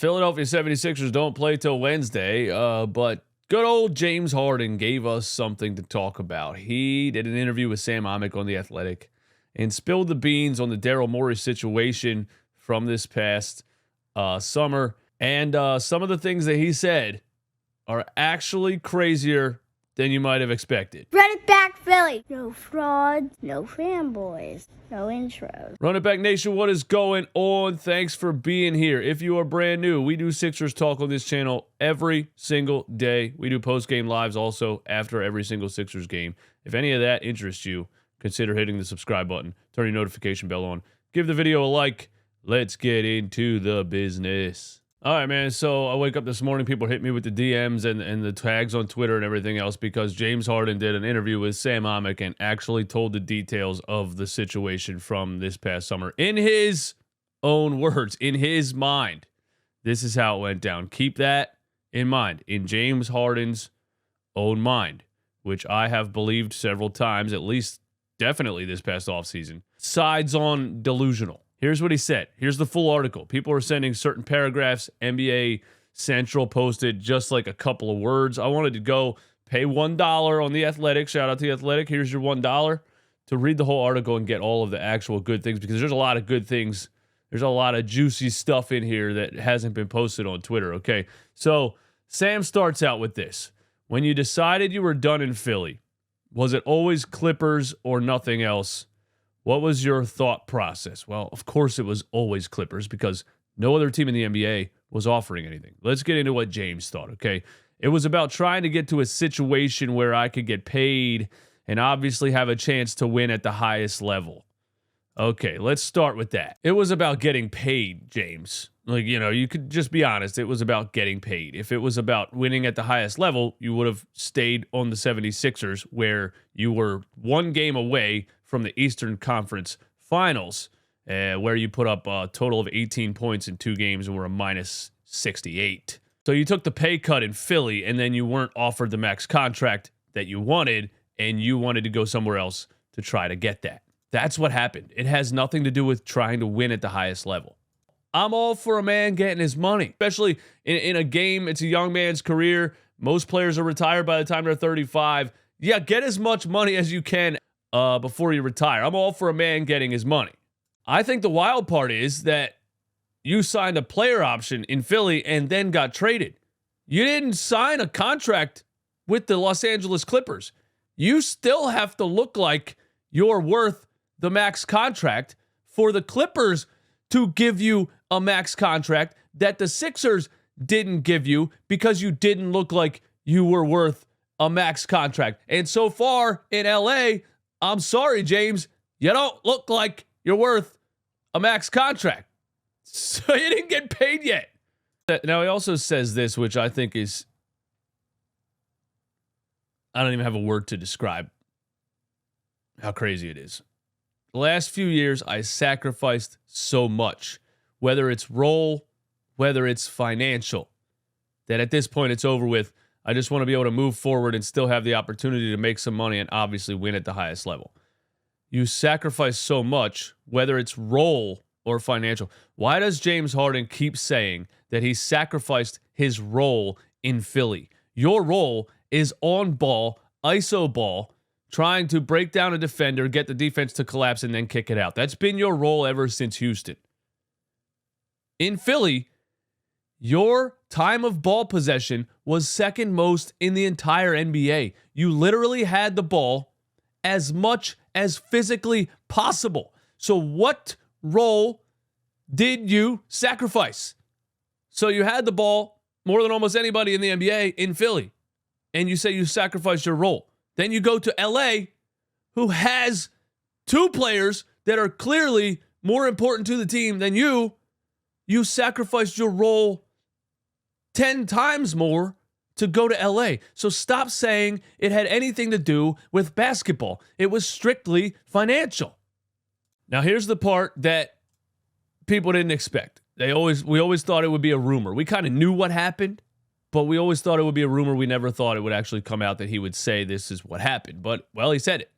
Philadelphia 76ers don't play till Wednesday, but good old James Harden gave us something to talk about. He did an interview with Sam Amick on The Athletic and spilled the beans on the Daryl Morey situation from this past summer. And some of the things that he said are actually crazier than you might have expected. Run it back, Philly. No frauds, no fanboys, no intros. Run it back, Nation. What is going on? Thanks for being here. If you are brand new, we do Sixers talk on this channel every single day. We do post-game lives also after every single Sixers game. If any of that interests you, consider hitting the subscribe button. Turn your notification bell on. Give the video a like. Let's get into the business. All right, man. So I wake up this morning, people hit me with the DMs and the tags on Twitter and everything else because James Harden did an interview with Sam Amick and actually told the details of the situation from this past summer. In his own words, in his mind, this is how it went down. Keep that in mind. In James Harden's own mind, which I have believed several times, at least definitely this past offseason, sides on delusional. Here's what he said. Here's the full article. People are sending certain paragraphs. NBA Central posted just like a couple of words. I wanted to go pay $1 on The Athletic. Shout out to The Athletic. Here's your $1 to read the whole article and get all of the actual good things because there's a lot of good things. There's a lot of juicy stuff in here that hasn't been posted on Twitter, okay? So Sam starts out with this. When you decided you were done in Philly, was it always Clippers or nothing else? What was your thought process? Well, of course it was always Clippers because no other team in the NBA was offering anything. Let's get into what James thought, okay? It was about trying to get to a situation where I could get paid and obviously have a chance to win at the highest level. Okay, let's start with that. It was about getting paid, James. Like, you know, you could just be honest. It was about getting paid. If it was about winning at the highest level, you would have stayed on the 76ers where you were one game away from the Eastern Conference Finals, where you put up a total of 18 points in 2 games and were a minus 68. So you took the pay cut in Philly, and then you weren't offered the max contract that you wanted, and you wanted to go somewhere else to try to get that. That's what happened. It has nothing to do with trying to win at the highest level. I'm all for a man getting his money, especially in a game. It's a young man's career. Most players are retired by the time they're 35. Yeah, get as much money as you can before you retire. I'm all for a man getting his money. I think the wild part is that you signed a player option in Philly and then got traded. You didn't sign a contract with the Los Angeles Clippers. You still have to look like you're worth the max contract for the Clippers to give you a max contract that the Sixers didn't give you because you didn't look like you were worth a max contract. And so far in LA, I'm sorry, James, you don't look like you're worth a max contract. So you didn't get paid yet. Now, he also says this, which I think is, I don't even have a word to describe how crazy it is. The last few years, I sacrificed so much, whether it's role, whether it's financial, that at this point it's over with. I just want to be able to move forward and still have the opportunity to make some money and obviously win at the highest level. You sacrifice so much, whether it's role or financial. Why does James Harden keep saying that he sacrificed his role in Philly? Your role is on ball, ISO ball, trying to break down a defender, get the defense to collapse, and then kick it out. That's been your role ever since Houston. In Philly, your time of ball possession was second most in the entire NBA. You literally had the ball as much as physically possible. So what role did you sacrifice? So you had the ball more than almost anybody in the NBA in Philly, and you say you sacrificed your role. Then you go to LA, who has 2 players that are clearly more important to the team than you. You sacrificed your role 10 times more to go to LA. So stop saying it had anything to do with basketball. It was strictly financial. Now, here's the part that people didn't expect. We always thought it would be a rumor. We kind of knew what happened, but we always thought it would be a rumor. We never thought it would actually come out that he would say this is what happened. But, well, he said it.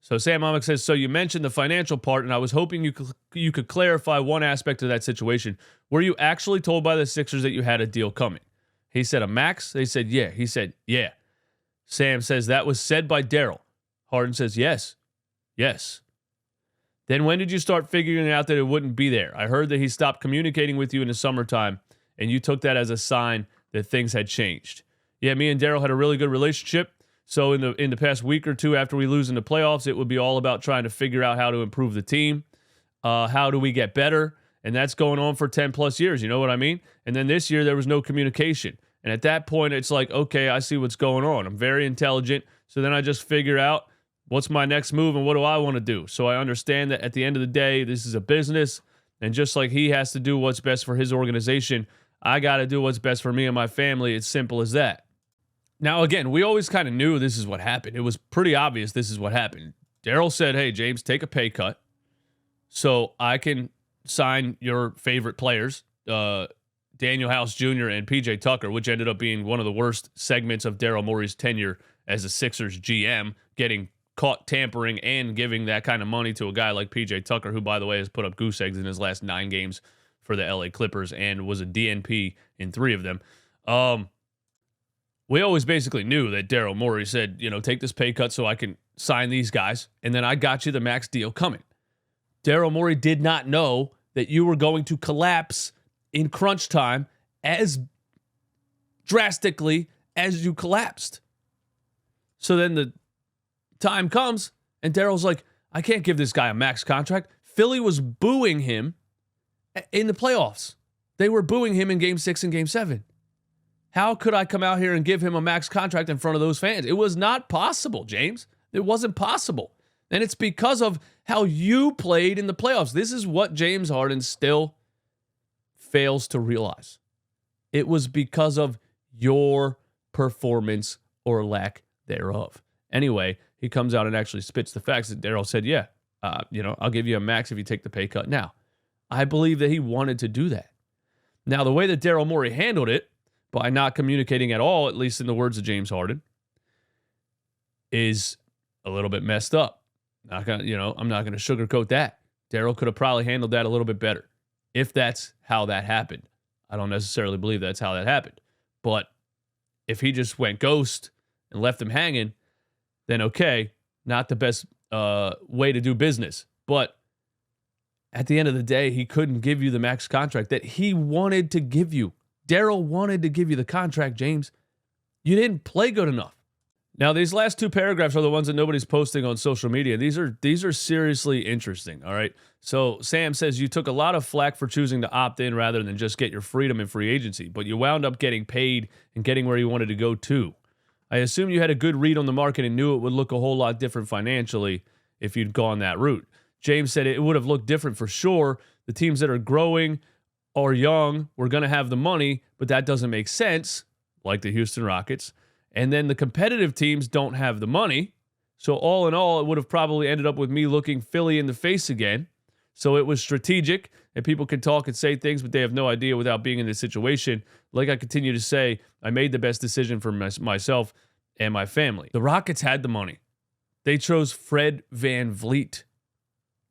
So Sam Amick says, so you mentioned the financial part, and I was hoping you could clarify one aspect of that situation. Were you actually told by the Sixers that you had a deal coming? He said, a max? They said, yeah. He said, yeah. Sam says, that was said by Daryl. Harden says, yes. Yes. Then when did you start figuring out that it wouldn't be there? I heard that he stopped communicating with you in the summertime, and you took that as a sign that things had changed. Yeah, me and Daryl had a really good relationship. So in the past week or two after we lose in the playoffs, it would be all about trying to figure out how to improve the team. How do we get better? And that's going on for 10 plus years. You know what I mean? And then this year there was no communication. And at that point, it's like, okay, I see what's going on. I'm very intelligent. So then I just figure out what's my next move and what do I want to do? So I understand that at the end of the day, this is a business. And just like he has to do what's best for his organization, I got to do what's best for me and my family. It's simple as that. Now, again, we always kind of knew this is what happened. It was pretty obvious this is what happened. Daryl said, hey, James, take a pay cut so I can sign your favorite players, Daniel House Jr. and PJ Tucker, which ended up being one of the worst segments of Daryl Morey's tenure as a Sixers GM, getting caught tampering and giving that kind of money to a guy like PJ Tucker, who, by the way, has put up goose eggs in his last 9 games for the LA Clippers and was a DNP in 3 of them. We always basically knew that Daryl Morey said, take this pay cut so I can sign these guys, and then I got you the max deal coming. Daryl Morey did not know that you were going to collapse in crunch time as drastically as you collapsed. So then the time comes, and Daryl's like, I can't give this guy a max contract. Philly was booing him in the playoffs. They were booing him in Game 6 and Game 7. How could I come out here and give him a max contract in front of those fans? It was not possible, James. It wasn't possible. And it's because of how you played in the playoffs. This is what James Harden still fails to realize. It was because of your performance or lack thereof. Anyway, he comes out and actually spits the facts that Daryl said, yeah, I'll give you a max if you take the pay cut. Now, I believe that he wanted to do that. Now, the way that Daryl Morey handled it, by not communicating at all, at least in the words of James Harden, is a little bit messed up. I'm not gonna sugarcoat that. Daryl could have probably handled that a little bit better, if that's how that happened. I don't necessarily believe that's how that happened, but if he just went ghost and left them hanging, then okay, not the best way to do business. But at the end of the day, he couldn't give you the max contract that he wanted to give you. Daryl wanted to give you the contract, James. You didn't play good enough. Now, these last 2 paragraphs are the ones that nobody's posting on social media. These are seriously interesting, all right? So Sam says, you took a lot of flack for choosing to opt in rather than just get your freedom in free agency, but you wound up getting paid and getting where you wanted to go too. I assume you had a good read on the market and knew it would look a whole lot different financially if you'd gone that route. James said it would have looked different for sure. The teams that are growing or young, we're going to have the money, but that doesn't make sense, like the Houston Rockets. And then the competitive teams don't have the money. So all in all, it would have probably ended up with me looking Philly in the face again. So it was strategic, and people can talk and say things, but they have no idea without being in this situation. Like I continue to say, I made the best decision for myself and my family. The Rockets had the money. They chose Fred VanVleet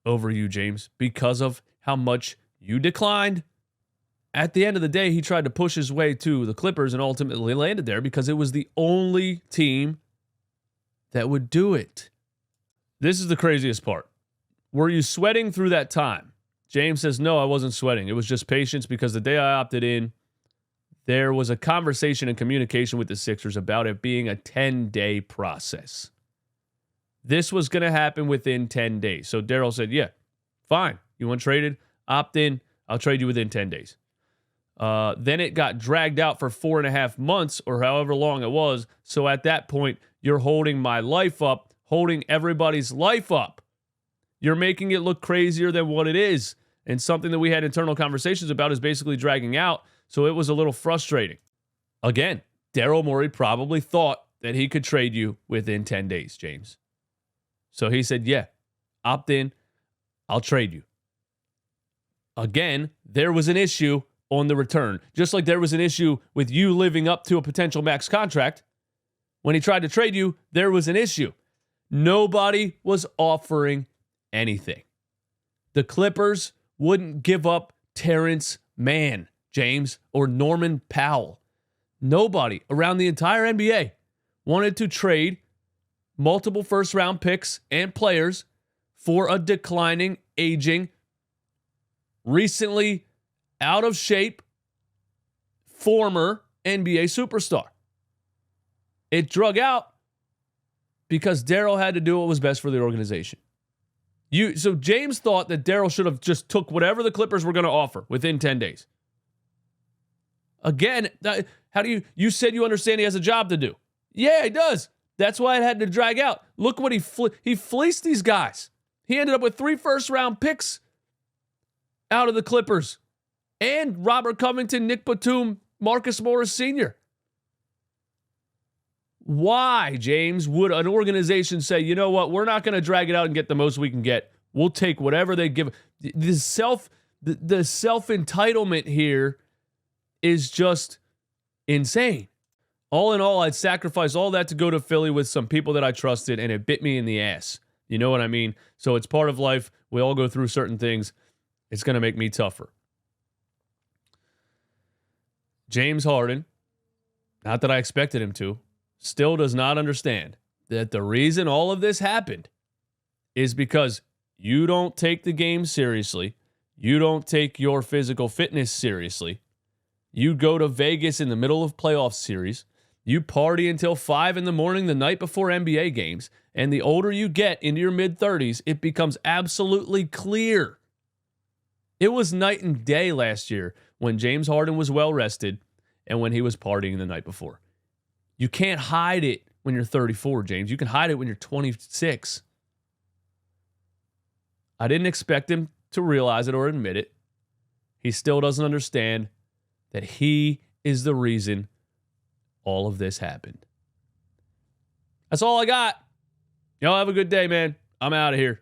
over you, James, because of how much you declined. At the end of the day, he tried to push his way to the Clippers and ultimately landed there because it was the only team that would do it. This is the craziest part. Were you sweating through that time? James says, no, I wasn't sweating. It was just patience because the day I opted in, there was a conversation and communication with the Sixers about it being a 10-day process. This was going to happen within 10 days. So Daryl said, yeah, fine. You want traded? Opt in. I'll trade you within 10 days. Then it got dragged out for 4.5 months or however long it was. So at that point, you're holding my life up, holding everybody's life up. You're making it look crazier than what it is. And something that we had internal conversations about is basically dragging out. So it was a little frustrating. Again, Daryl Morey probably thought that he could trade you within 10 days, James. So he said, yeah, opt in. I'll trade you. Again, there was an issue on the return. Just like there was an issue with you living up to a potential max contract. When he tried to trade you, there was an issue. Nobody was offering anything. The Clippers wouldn't give up Terrence Mann, James, or Norman Powell. Nobody around the entire NBA wanted to trade multiple first-round picks and players for a declining, aging, recently out of shape former NBA superstar. It drug out because Daryl had to do what was best for the organization. So James thought that Daryl should have just took whatever the Clippers were going to offer within 10 days. Again, you said you understand he has a job to do. Yeah, he does. That's why it had to drag out. Look what he fleeced these guys. He ended up with 3 first-round picks out of the Clippers. And Robert Covington, Nick Batum, Marcus Morris Sr. Why, James, would an organization say, you know what, we're not going to drag it out and get the most we can get. We'll take whatever they give. The self-entitlement here is just insane. All in all, I'd sacrifice all that to go to Philly with some people that I trusted, and it bit me in the ass. You know what I mean? So it's part of life. We all go through certain things. It's going to make me tougher. James Harden, not that I expected him to, still does not understand that the reason all of this happened is because you don't take the game seriously. You don't take your physical fitness seriously. You go to Vegas in the middle of playoff series. You party until 5 a.m. the night before NBA games. And the older you get into your mid-30s, it becomes absolutely clear. It was night and day last year when James Harden was well-rested and when he was partying the night before. You can't hide it when you're 34, James. You can hide it when you're 26. I didn't expect him to realize it or admit it. He still doesn't understand that he is the reason all of this happened. That's all I got. Y'all have a good day, man. I'm out of here.